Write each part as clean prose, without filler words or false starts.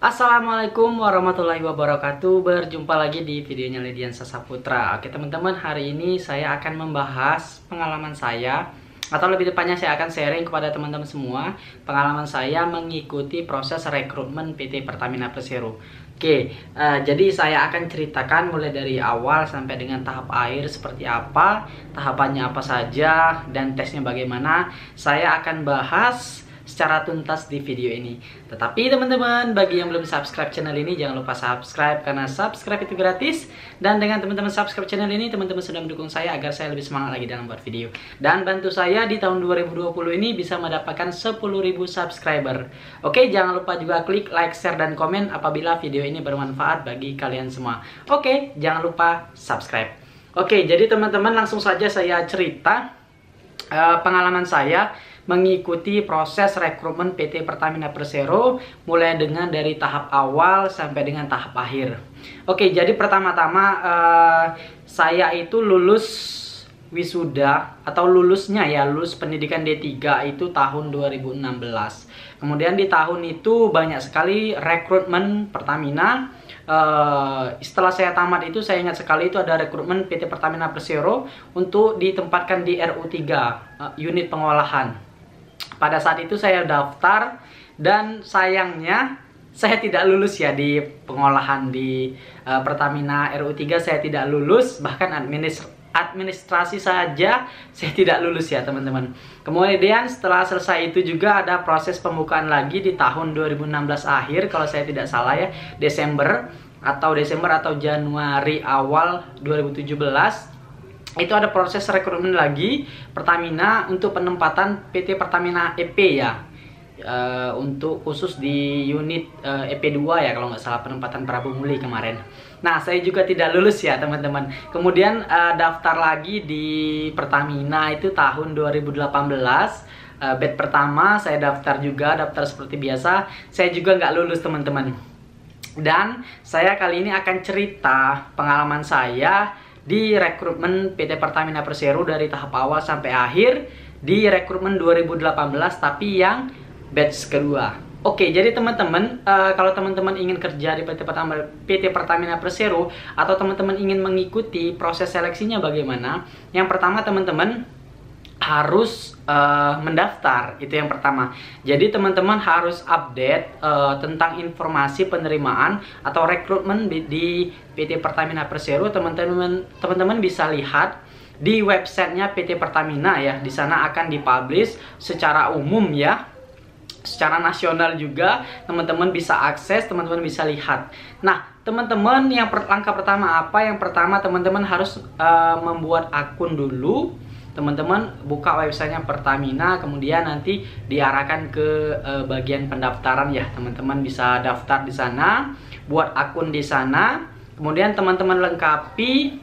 Assalamualaikum warahmatullahi wabarakatuh. Berjumpa lagi di videonya Ledian Sasaputra. Oke teman-teman, hari ini saya akan membahas pengalaman saya, atau lebih tepatnya saya akan sharing kepada teman-teman semua pengalaman saya mengikuti proses rekrutmen PT Pertamina Persero. Oke, jadi saya akan ceritakan mulai dari awal sampai dengan tahap akhir seperti apa, tahapannya apa saja, dan tesnya bagaimana. Saya akan bahas secara tuntas di video ini. Tetapi teman-teman, bagi yang belum subscribe channel ini, jangan lupa subscribe karena subscribe itu gratis. Dan dengan teman-teman subscribe channel ini, teman-teman sudah mendukung saya agar saya lebih semangat lagi dalam buat video. Dan bantu saya di tahun 2020 ini bisa mendapatkan 10.000 subscriber. Oke, jangan lupa juga klik like, share, dan komen apabila video ini bermanfaat bagi kalian semua. Oke, jangan lupa subscribe. Oke, jadi teman-teman, langsung saja saya cerita pengalaman saya mengikuti proses rekrutmen PT Pertamina Persero mulai dengan dari tahap awal sampai dengan tahap akhir. Oke, jadi pertama-tama saya itu lulus wisuda atau lulusnya ya, lulus pendidikan D3 itu tahun 2016. Kemudian di tahun itu banyak sekali rekrutmen Pertamina. Setelah saya tamat itu, saya ingat sekali itu ada rekrutmen PT Pertamina Persero untuk ditempatkan di RU3 unit pengolahan. Pada saat itu saya daftar dan sayangnya saya tidak lulus ya di pengolahan di Pertamina RU3. Saya tidak lulus, bahkan administrasi saja saya tidak lulus ya teman-teman. Kemudian setelah selesai itu juga ada proses pembukaan lagi di tahun 2016 akhir kalau saya tidak salah ya, Desember atau Januari awal 2017. Itu ada proses rekrutmen lagi Pertamina untuk penempatan PT Pertamina EP ya, untuk khusus di unit EP2 ya kalau nggak salah, penempatan Prabu Muli kemarin. Nah, saya juga tidak lulus ya teman-teman. Kemudian daftar lagi di Pertamina itu tahun 2018. Batch pertama saya daftar juga, daftar seperti biasa. Saya juga nggak lulus teman-teman. Dan saya kali ini akan cerita pengalaman saya di rekrutmen PT Pertamina Persero dari tahap awal sampai akhir di rekrutmen 2018, tapi yang batch kedua. Oke, jadi teman-teman, kalau teman-teman ingin kerja di PT Pertamina Persero atau teman-teman ingin mengikuti proses seleksinya bagaimana, yang pertama teman-teman harus mendaftar, itu yang pertama. Jadi teman-teman harus update tentang informasi penerimaan atau rekrutmen di PT Pertamina Persero. Teman-teman bisa lihat di websitenya PT Pertamina ya. Di sana akan dipublish secara umum ya, secara nasional juga. Teman-teman bisa akses, teman-teman bisa lihat. Nah, teman-teman, yang langkah pertama apa? Yang pertama teman-teman harus membuat akun dulu. Teman-teman buka websitenya Pertamina, kemudian nanti diarahkan ke bagian pendaftaran ya. Teman-teman bisa daftar di sana, buat akun di sana. Kemudian teman-teman lengkapi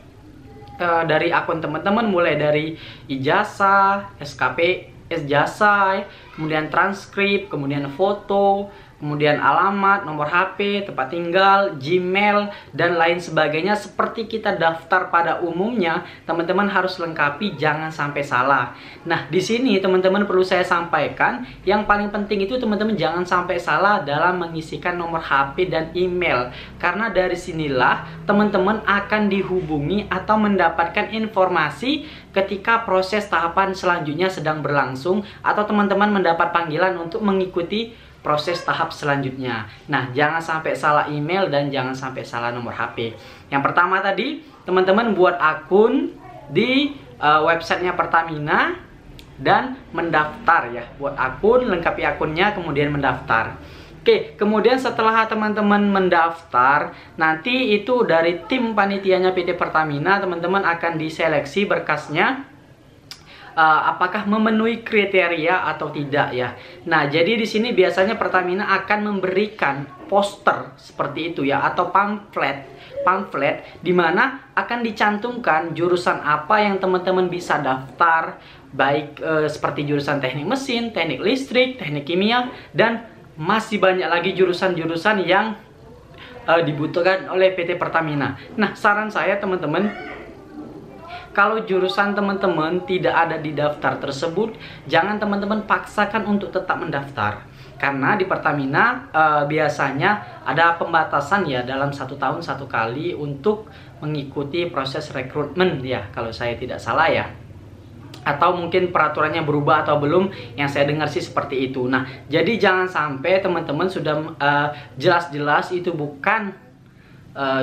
dari akun teman-teman, mulai dari ijazah, SKP, ijazah, kemudian transkrip, kemudian foto, kemudian alamat, nomor HP, tempat tinggal, Gmail, dan lain sebagainya. Seperti kita daftar pada umumnya, teman-teman harus lengkapi, jangan sampai salah. Nah, di sini teman-teman perlu saya sampaikan, yang paling penting itu teman-teman jangan sampai salah dalam mengisikan nomor HP dan email. Karena dari sinilah teman-teman akan dihubungi atau mendapatkan informasi ketika proses tahapan selanjutnya sedang berlangsung, atau teman-teman mendapat panggilan untuk mengikuti proses tahap selanjutnya. Nah, jangan sampai salah email dan jangan sampai salah nomor HP. Yang pertama tadi, teman-teman buat akun di websitenya Pertamina dan mendaftar ya. Buat akun, lengkapi akunnya, kemudian mendaftar. Oke, kemudian setelah teman-teman mendaftar, nanti itu dari tim panitianya PT Pertamina, teman-teman akan diseleksi berkasnya. Apakah memenuhi kriteria atau tidak ya. Nah, jadi di sini biasanya Pertamina akan memberikan poster seperti itu ya, atau pamflet di mana akan dicantumkan jurusan apa yang teman-teman bisa daftar, baik seperti jurusan teknik mesin, teknik listrik, teknik kimia, dan masih banyak lagi jurusan-jurusan yang dibutuhkan oleh PT Pertamina. Nah, saran saya teman-teman, kalau jurusan teman-teman tidak ada di daftar tersebut, jangan teman-teman paksakan untuk tetap mendaftar. Karena di Pertamina biasanya ada pembatasan ya, dalam 1 tahun 1 kali untuk mengikuti proses rekrutmen ya, kalau saya tidak salah ya. Atau mungkin peraturannya berubah atau belum, yang saya dengar sih seperti itu. Nah, jadi jangan sampai teman-teman sudah jelas-jelas itu bukan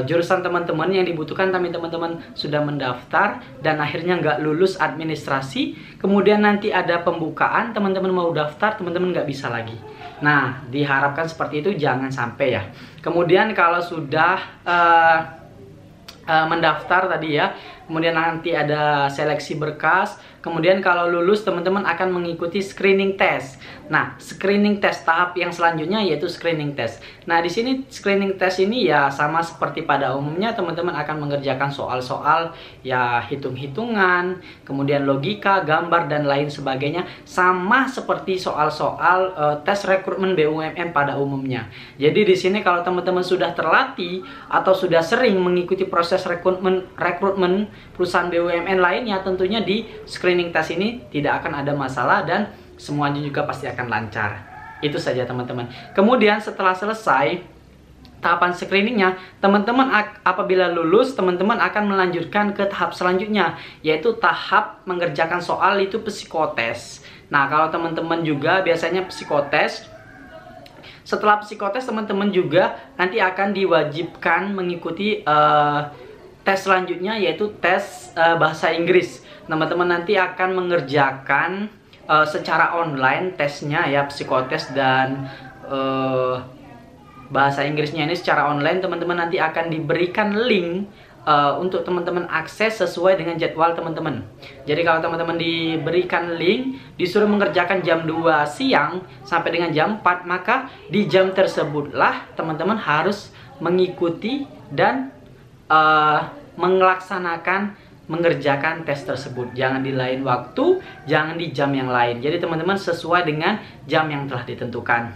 jurusan teman-teman yang dibutuhkan, tapi teman-teman sudah mendaftar dan akhirnya nggak lulus administrasi, kemudian nanti ada pembukaan, teman-teman mau daftar, teman-teman nggak bisa lagi. Nah, diharapkan seperti itu jangan sampai ya. Kemudian kalau sudah mendaftar tadi ya, kemudian nanti ada seleksi berkas, kemudian kalau lulus teman-teman akan mengikuti screening test. Nah, screening test tahap yang selanjutnya yaitu screening test. Nah, di sini screening test ini ya sama seperti pada umumnya, teman-teman akan mengerjakan soal-soal ya, hitung-hitungan, kemudian logika, gambar dan lain sebagainya, sama seperti soal-soal tes rekrutmen BUMN pada umumnya. Jadi di sini kalau teman-teman sudah terlatih atau sudah sering mengikuti proses rekrutmen perusahaan BUMN lainnya, tentunya di screening test ini tidak akan ada masalah dan semuanya juga pasti akan lancar. Itu saja teman-teman. Kemudian setelah selesai tahapan screeningnya, teman-teman apabila lulus, teman-teman akan melanjutkan ke tahap selanjutnya, yaitu tahap mengerjakan soal, itu psikotes. Nah, kalau teman-teman juga biasanya psikotes, setelah psikotes teman-teman juga nanti akan diwajibkan mengikuti tes selanjutnya, yaitu tes bahasa Inggris. Teman-teman nanti akan mengerjakan secara online tesnya ya, psikotes dan bahasa Inggrisnya ini secara online. Teman-teman nanti akan diberikan link untuk teman-teman akses sesuai dengan jadwal teman-teman. Jadi kalau teman-teman diberikan link, disuruh mengerjakan jam 2 siang sampai dengan jam 4, maka di jam tersebutlah teman-teman harus mengikuti dan mengerjakan tes tersebut. Jangan di lain waktu, jangan di jam yang lain. Jadi teman-teman sesuai dengan jam yang telah ditentukan.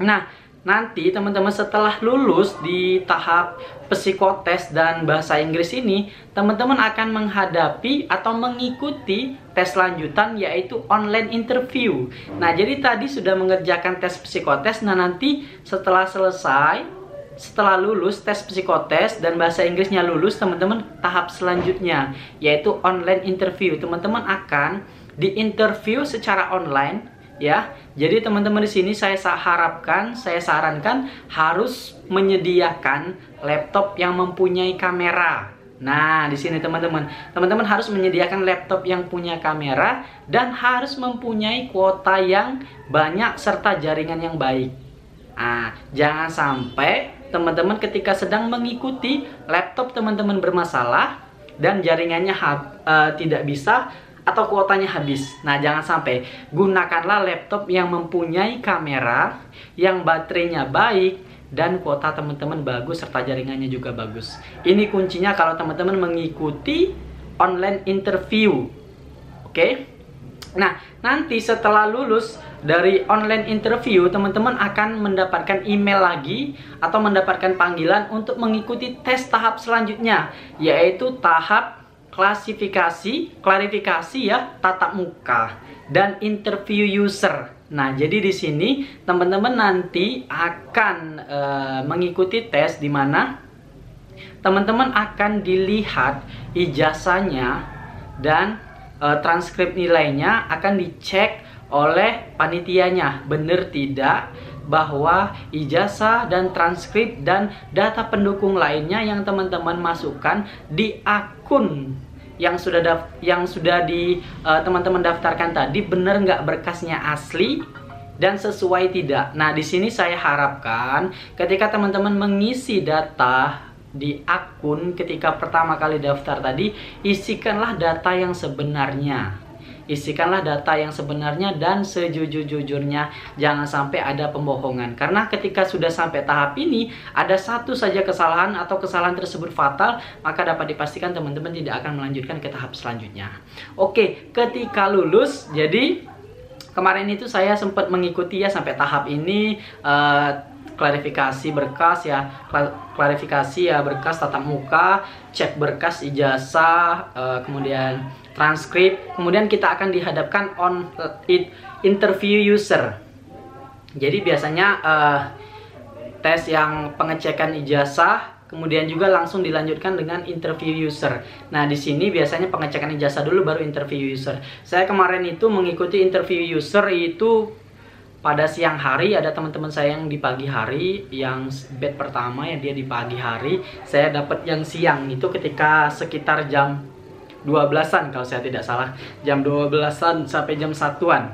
Nah, nanti teman-teman setelah lulus di tahap psikotes dan bahasa Inggris ini, teman-teman akan menghadapi atau mengikuti tes lanjutan, yaitu online interview. Nah, jadi tadi sudah mengerjakan tes psikotes. Nah, nanti setelah selesai, setelah lulus tes psikotes dan bahasa Inggrisnya lulus, teman-teman tahap selanjutnya yaitu online interview. Teman-teman akan diinterview secara online ya. Jadi teman-teman di sini saya sarankan harus menyediakan laptop yang mempunyai kamera. Nah, di sini teman-teman harus menyediakan laptop yang punya kamera dan harus mempunyai kuota yang banyak serta jaringan yang baik. Nah, jangan sampai teman-teman ketika sedang mengikuti laptop teman-teman bermasalah dan jaringannya tidak bisa atau kuotanya habis. Nah, jangan sampai. Gunakanlah laptop yang mempunyai kamera, yang baterainya baik, dan kuota teman-teman bagus serta jaringannya juga bagus. Ini kuncinya kalau teman-teman mengikuti online interview. Oke? Nah, nanti setelah lulus dari online interview, teman-teman akan mendapatkan email lagi atau mendapatkan panggilan untuk mengikuti tes tahap selanjutnya, yaitu tahap klarifikasi ya, tatap muka dan interview user. Nah, jadi di sini teman-teman nanti akan mengikuti tes di mana teman-teman akan dilihat ijazahnya dan transkrip nilainya akan dicek oleh panitianya, benar tidak bahwa ijazah dan transkrip dan data pendukung lainnya yang teman-teman masukkan di akun yang sudah teman-teman daftarkan tadi, benar nggak berkasnya asli dan sesuai tidak. Nah, di sini saya harapkan ketika teman-teman mengisi data di akun ketika pertama kali daftar tadi, isikanlah data yang sebenarnya. Isikanlah data yang sebenarnya dan sejujur-jujurnya. Jangan sampai ada pembohongan. Karena ketika sudah sampai tahap ini, ada satu saja kesalahan atau kesalahan tersebut fatal, maka dapat dipastikan teman-teman tidak akan melanjutkan ke tahap selanjutnya. Oke, ketika lulus, jadi kemarin itu saya sempat mengikuti ya sampai tahap ini, klarifikasi berkas ya, berkas tatap muka, cek berkas ijazah, kemudian transkrip, kemudian kita akan dihadapkan on interview user. Jadi biasanya tes yang pengecekan ijazah, kemudian juga langsung dilanjutkan dengan interview user. Nah, di sini biasanya pengecekan ijazah dulu baru interview user. Saya kemarin itu mengikuti interview user itu pada siang hari, ada teman-teman saya yang di pagi hari, yang batch pertama ya dia di pagi hari, saya dapat yang siang itu ketika sekitar jam 12-an kalau saya tidak salah, jam 12-an sampai jam 1-an.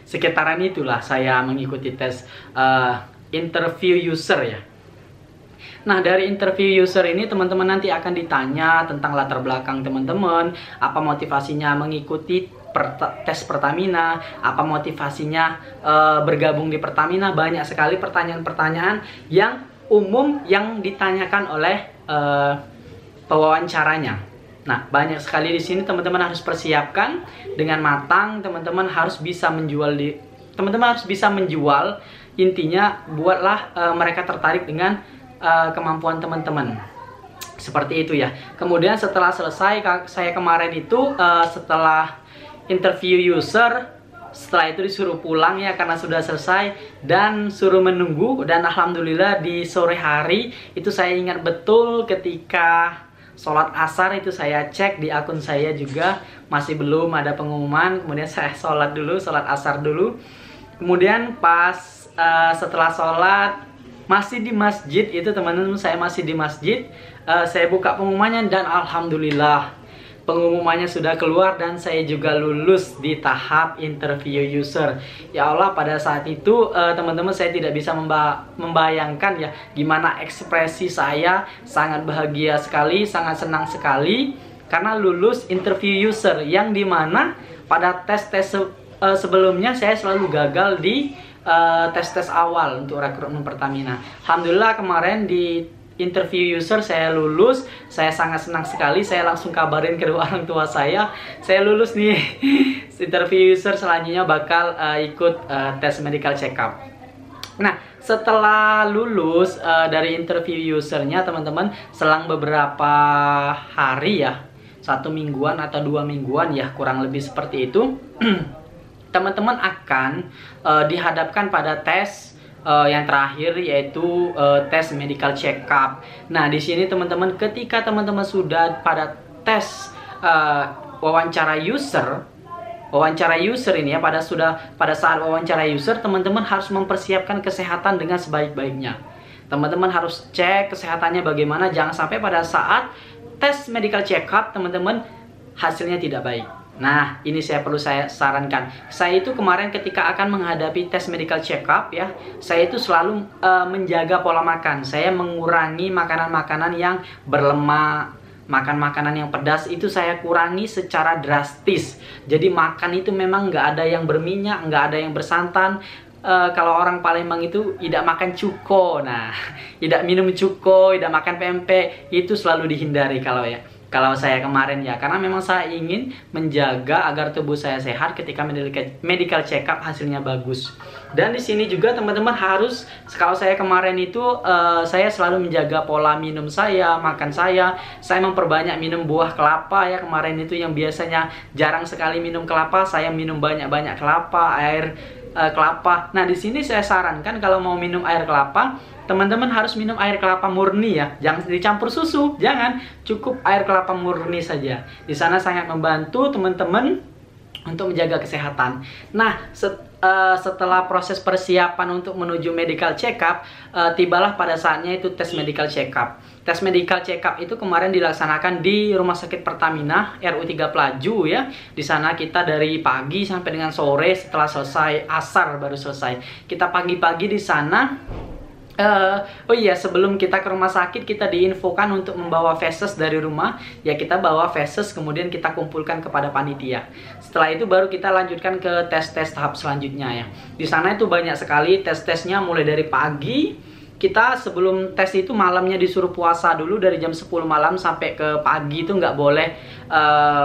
Sekitaran itulah saya mengikuti tes interview user ya. Nah, dari interview user ini teman-teman nanti akan ditanya tentang latar belakang teman-teman, apa motivasinya mengikuti tes Pertamina, apa motivasinya bergabung di Pertamina. Banyak sekali pertanyaan-pertanyaan yang umum yang ditanyakan oleh pewawancaranya. Nah, banyak sekali di sini teman-teman harus persiapkan dengan matang. Teman-teman harus bisa menjual intinya buatlah mereka tertarik dengan kemampuan teman-teman. Seperti itu ya. Kemudian setelah selesai, saya kemarin itu setelah interview user, setelah itu disuruh pulang ya karena sudah selesai, dan suruh menunggu. Dan alhamdulillah di sore hari itu saya ingat betul ketika sholat asar itu saya cek di akun saya juga masih belum ada pengumuman. Kemudian saya sholat asar dulu. Kemudian pas setelah sholat masih di masjid itu, teman-teman, saya masih di masjid, saya buka pengumumannya dan alhamdulillah pengumumannya sudah keluar dan saya juga lulus di tahap interview user. Ya Allah, pada saat itu teman-teman saya tidak bisa membayangkan ya gimana ekspresi saya. Sangat bahagia sekali, sangat senang sekali karena lulus interview user, yang dimana pada tes-tes sebelumnya saya selalu gagal di tes-tes awal untuk rekrutmen Pertamina. Alhamdulillah kemarin di interview user saya lulus. Saya sangat senang sekali. Saya langsung kabarin ke orang tua saya lulus nih. Interview user selanjutnya bakal ikut tes medical check up. Nah, setelah lulus dari interview usernya, teman-teman, selang beberapa hari ya, 1 mingguan atau 2 mingguan ya, kurang lebih seperti itu, teman-teman akan dihadapkan pada tes yang terakhir, yaitu tes medical check up. Nah, di sini teman-teman, ketika teman-teman sudah pada tes wawancara user ini ya, pada saat wawancara user, teman-teman harus mempersiapkan kesehatan dengan sebaik-baiknya. Teman-teman harus cek kesehatannya bagaimana, jangan sampai pada saat tes medical check up teman-teman hasilnya tidak baik. Nah, ini perlu saya sarankan. Saya itu kemarin ketika akan menghadapi tes medical check up ya, saya itu selalu menjaga pola makan. Saya mengurangi makanan-makanan yang berlemak, makan makanan yang pedas itu saya kurangi secara drastis. Jadi makan itu memang nggak ada yang berminyak, nggak ada yang bersantan. Kalau orang Palembang itu tidak makan cuko. Nah, tidak minum cuko, tidak makan pempek, itu selalu dihindari kalau saya kemarin ya, karena memang saya ingin menjaga agar tubuh saya sehat ketika medical check up hasilnya bagus. Dan di sini juga teman-teman harus, kalau saya kemarin itu saya selalu menjaga pola minum saya, makan saya memperbanyak minum buah kelapa ya. Kemarin itu yang biasanya jarang sekali minum kelapa, saya minum banyak-banyak kelapa, air kelapa. Nah, di sini saya sarankan kalau mau minum air kelapa, teman-teman harus minum air kelapa murni ya, jangan dicampur susu, jangan, cukup air kelapa murni saja. Di sana sangat membantu teman-teman untuk menjaga kesehatan. Nah, setelah proses persiapan untuk menuju medical check up, tibalah pada saatnya itu tes medical check up. Tes medical check up itu kemarin dilaksanakan di Rumah Sakit Pertamina RU3 Pelaju ya. Di sana kita dari pagi sampai dengan sore, setelah selesai asar baru selesai. Kita pagi-pagi di sana. Oh iya, sebelum kita ke rumah sakit kita diinfokan untuk membawa feses dari rumah. Ya, kita bawa feses kemudian kita kumpulkan kepada panitia. Setelah itu baru kita lanjutkan ke tes-tes tahap selanjutnya ya. Di sana itu banyak sekali tes-tesnya, mulai dari pagi. Kita sebelum tes itu malamnya disuruh puasa dulu dari jam 10 malam sampai ke pagi, itu nggak boleh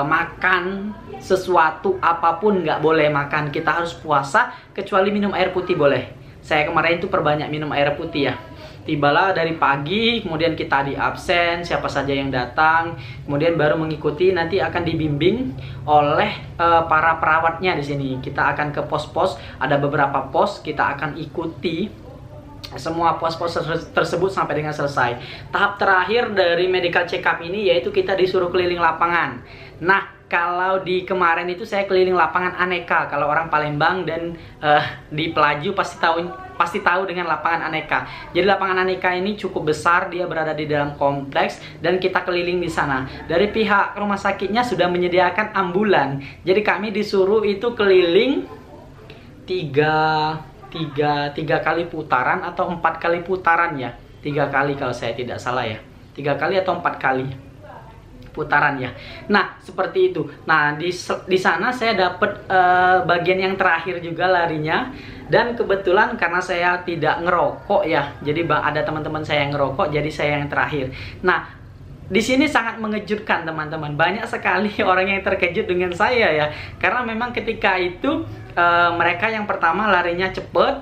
makan sesuatu apapun, nggak boleh makan. Kita harus puasa kecuali minum air putih boleh. Saya kemarin itu perbanyak minum air putih ya. Tibalah dari pagi, kemudian kita di absen, siapa saja yang datang, kemudian baru mengikuti, nanti akan dibimbing oleh para perawatnya di sini. Kita akan ke pos-pos, ada beberapa pos, kita akan ikuti semua pos-pos tersebut sampai dengan selesai. Tahap terakhir dari medical check up ini yaitu kita disuruh keliling lapangan. Nah, kalau di kemarin itu saya keliling lapangan Aneka. Kalau orang Palembang dan di Pelaju pasti tahu dengan lapangan Aneka. Jadi lapangan Aneka ini cukup besar, dia berada di dalam kompleks dan kita keliling di sana. Dari pihak rumah sakitnya sudah menyediakan ambulan. Jadi kami disuruh itu keliling tiga kali putaran atau 4 kali putaran ya. 3 kali kalau saya tidak salah ya. 3 kali atau 4 kali putaran ya. Nah, seperti itu. Nah, di sana saya dapat bagian yang terakhir juga larinya. Dan kebetulan karena saya tidak ngerokok ya, jadi ada teman-teman saya yang ngerokok, jadi saya yang terakhir. Nah, di sini sangat mengejutkan teman-teman. Banyak sekali orang yang terkejut dengan saya ya. Karena memang ketika itu mereka yang pertama larinya cepet,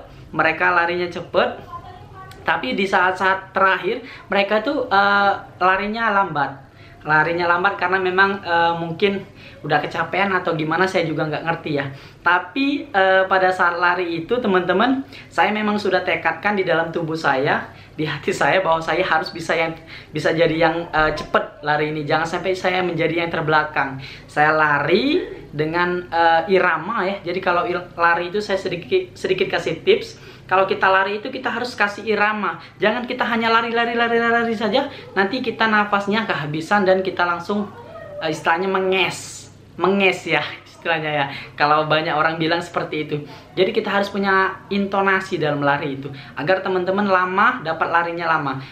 tapi di saat-saat terakhir mereka tuh larinya lambat karena memang mungkin udah kecapean atau gimana, saya juga nggak ngerti ya. Tapi pada saat lari itu teman-teman, saya memang sudah tekadkan di dalam tubuh saya, di hati saya, bahwa saya harus bisa jadi yang cepet lari ini. Jangan sampai saya menjadi yang terbelakang. Saya lari dengan irama ya. Jadi kalau lari itu saya sedikit kasih tips. Kalau kita lari itu kita harus kasih irama. Jangan kita hanya lari saja. Nanti kita nafasnya kehabisan dan kita langsung istilahnya menges ya istilahnya ya. Kalau banyak orang bilang seperti itu. Jadi kita harus punya intonasi dalam lari itu agar teman-teman lama dapat larinya lama.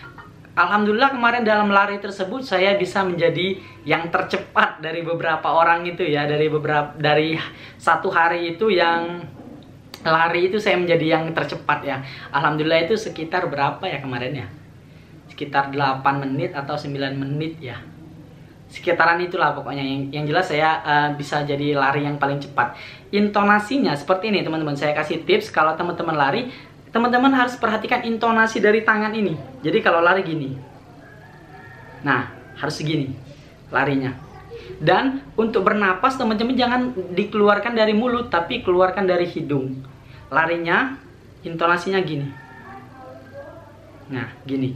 Alhamdulillah kemarin dalam lari tersebut saya bisa menjadi yang tercepat dari beberapa orang itu ya. Dari satu hari itu yang lari itu saya menjadi yang tercepat ya. Alhamdulillah itu sekitar berapa ya kemarin ya? Sekitar 8 menit atau 9 menit ya. Sekitaran itulah pokoknya. Yang jelas saya bisa jadi lari yang paling cepat. Intonasinya seperti ini teman-teman. Saya kasih tips kalau teman-teman lari, teman-teman harus perhatikan intonasi dari tangan ini. Jadi kalau lari gini. Nah, harus segini larinya. Dan untuk bernapas teman-teman jangan dikeluarkan dari mulut, tapi keluarkan dari hidung. Larinya, intonasinya gini. Nah, gini.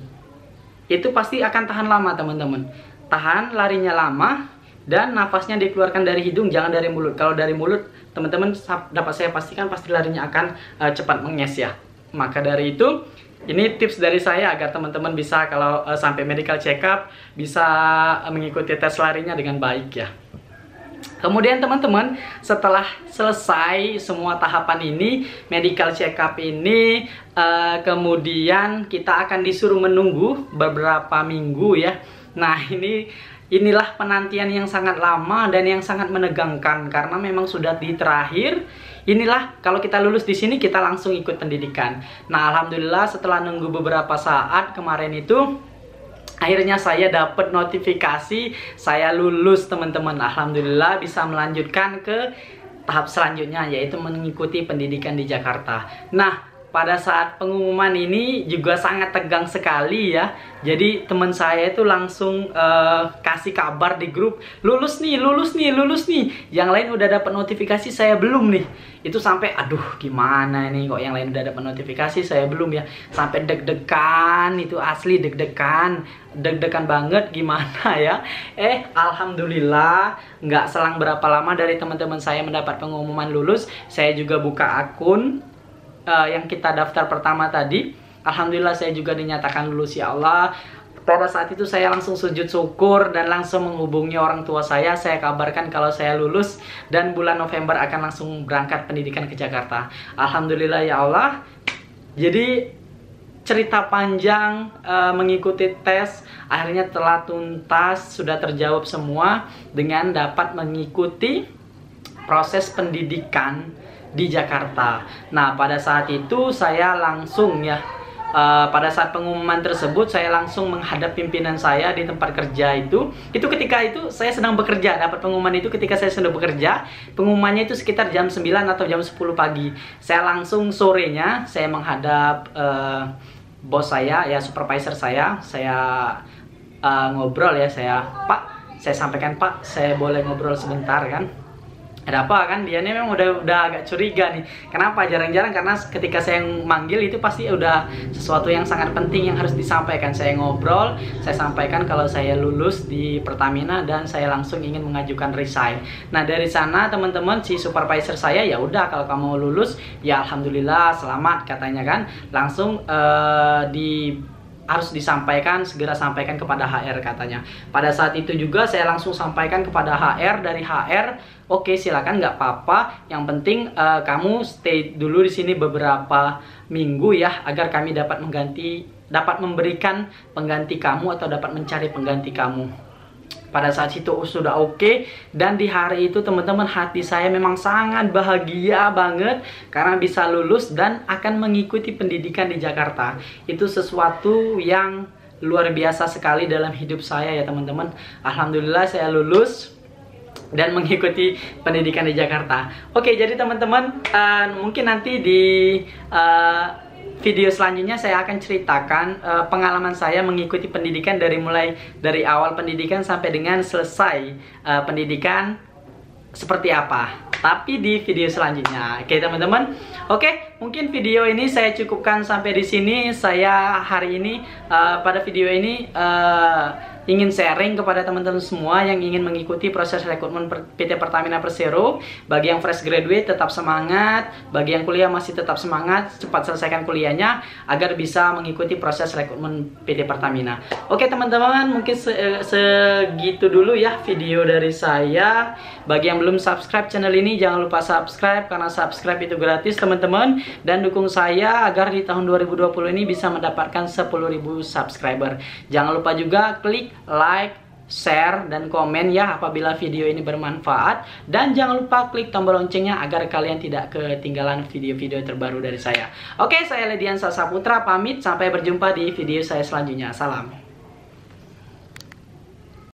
Itu pasti akan tahan lama teman-teman. Tahan larinya lama dan nafasnya dikeluarkan dari hidung, jangan dari mulut. Kalau dari mulut teman-teman dapat saya pastikan pasti larinya akan cepat menges ya. Maka dari itu, ini tips dari saya agar teman-teman bisa kalau sampai medical check up bisa mengikuti tes larinya dengan baik ya. Kemudian teman-teman, setelah selesai semua tahapan ini, medical check up ini, kemudian kita akan disuruh menunggu beberapa minggu ya. Nah, inilah penantian yang sangat lama dan yang sangat menegangkan karena memang sudah di terakhir. Inilah kalau kita lulus di sini kita langsung ikut pendidikan. Nah, alhamdulillah setelah nunggu beberapa saat kemarin itu akhirnya saya dapat notifikasi saya lulus teman-teman. Alhamdulillah bisa melanjutkan ke tahap selanjutnya yaitu mengikuti pendidikan di Jakarta. Nah, pada saat pengumuman ini juga sangat tegang sekali ya. Jadi teman saya itu langsung kasih kabar di grup, lulus nih. Yang lain udah dapat notifikasi, saya belum nih. Itu sampai aduh gimana nih kok yang lain udah dapat notifikasi, saya belum ya. Sampai deg-degan, itu asli deg-degan banget gimana ya. Alhamdulillah nggak selang berapa lama dari teman-teman saya mendapat pengumuman lulus, saya juga buka akun yang kita daftar pertama tadi. Alhamdulillah saya juga dinyatakan lulus ya Allah. Pada saat itu saya langsung sujud syukur dan langsung menghubungi orang tua saya kabarkan kalau saya lulus dan bulan November akan langsung berangkat pendidikan ke Jakarta. Alhamdulillah ya Allah. Jadi cerita panjang mengikuti tes akhirnya telah tuntas, sudah terjawab semua dengan dapat mengikuti proses pendidikan di Jakarta. Nah, pada saat itu saya langsung ya, pada saat pengumuman tersebut saya langsung menghadap pimpinan saya di tempat kerja itu. Itu ketika itu saya sedang bekerja, dapat pengumuman itu ketika saya sedang bekerja. Pengumumannya itu sekitar jam 9 atau jam 10 pagi. Saya langsung sorenya saya menghadap bos saya ya, supervisor saya ngobrol ya, Pak, saya sampaikan, Pak, saya boleh ngobrol sebentar kan? Ada apa kan? Dia ini memang udah agak curiga nih. Kenapa? Jarang-jarang, karena ketika saya manggil itu pasti udah sesuatu yang sangat penting yang harus disampaikan. Saya ngobrol, saya sampaikan kalau saya lulus di Pertamina dan saya langsung ingin mengajukan resign. Nah, dari sana teman-teman, si supervisor saya, ya udah kalau kamu lulus ya alhamdulillah, selamat katanya kan. Langsung harus disampaikan, segera sampaikan kepada HR katanya. Pada saat itu juga saya langsung sampaikan kepada HR. Dari HR, oke, silakan, nggak apa-apa. Yang penting kamu stay dulu di sini beberapa minggu ya, agar kami dapat memberikan pengganti kamu atau dapat mencari pengganti kamu. Pada saat itu sudah oke, dan di hari itu teman-teman, hati saya memang sangat bahagia banget karena bisa lulus dan akan mengikuti pendidikan di Jakarta. Itu sesuatu yang luar biasa sekali dalam hidup saya ya teman-teman. Alhamdulillah saya lulus dan mengikuti pendidikan di Jakarta. Oke, jadi teman-teman, mungkin nanti di video selanjutnya saya akan ceritakan pengalaman saya mengikuti pendidikan mulai dari awal pendidikan sampai dengan selesai pendidikan seperti apa. Tapi di video selanjutnya. Oke teman-teman. Oke, mungkin video ini saya cukupkan sampai di sini. Saya hari ini pada video ini ingin sharing kepada teman-teman semua yang ingin mengikuti proses rekrutmen PT Pertamina Persero. Bagi yang fresh graduate tetap semangat, bagi yang kuliah masih tetap semangat, cepat selesaikan kuliahnya agar bisa mengikuti proses rekrutmen PT Pertamina. Oke teman-teman, mungkin segitu dulu ya video dari saya. Bagi yang belum subscribe channel ini, jangan lupa subscribe, karena subscribe itu gratis teman-teman, dan dukung saya agar di tahun 2020 ini bisa mendapatkan 10.000 subscriber. Jangan lupa juga klik like, share, dan komen ya apabila video ini bermanfaat. Dan jangan lupa klik tombol loncengnya agar kalian tidak ketinggalan video-video terbaru dari saya. Oke, saya Lediansa Saputra pamit, sampai berjumpa di video saya selanjutnya. Salam.